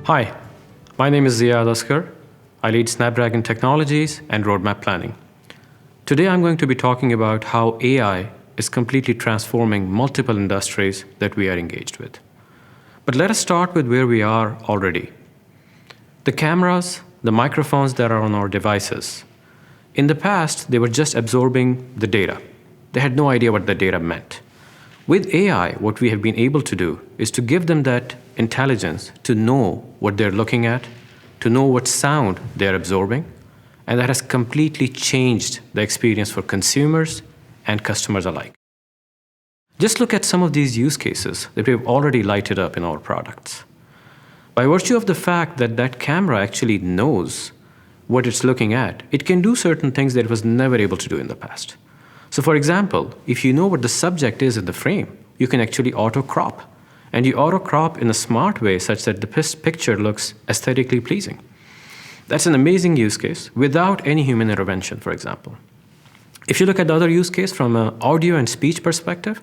Hi, my name is Ziad Asghar. I lead Snapdragon Technologies and Roadmap Planning. Today I'm going to be talking about how AI is completely transforming multiple industries that we are engaged with. But let us start with where we are already. The cameras, the microphones that are on our devices. In the past, they were just absorbing the data. They had no idea what the data meant. With AI, what we have been able to do is to give them that intelligence to know what they're looking at, to know what sound they're absorbing, and that has completely changed the experience for consumers and customers alike. Just look at some of these use cases that we've already lighted up in our products. By virtue of the fact that that camera actually knows what it's looking at, it can do certain things that it was never able to do in the past. So for example, if you know what the subject is in the frame, you can actually auto-crop. And you auto-crop in a smart way such that the picture looks aesthetically pleasing. That's an amazing use case without any human intervention, for example. If you look at the other use case from an audio and speech perspective,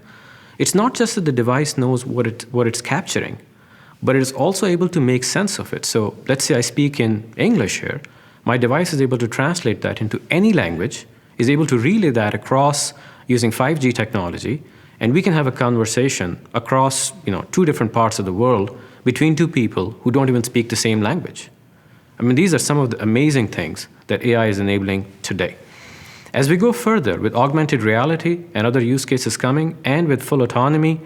it's not just that the device knows what it's capturing, but it is also able to make sense of it. So let's say I speak in English here. My device is able to translate that into any language, is able to relay that across using 5G technology, and we can have a conversation across two different parts of the world between two people who don't even speak the same language. I mean, these are some of the amazing things that AI is enabling today. As we go further with augmented reality and other use cases coming, and with full autonomy,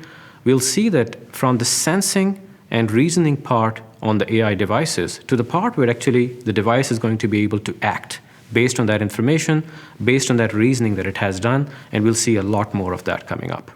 we'll see that from the sensing and reasoning part on the AI devices to the part where actually the device is going to be able to act based on that information, based on that reasoning that it has done, and we'll see a lot more of that coming up.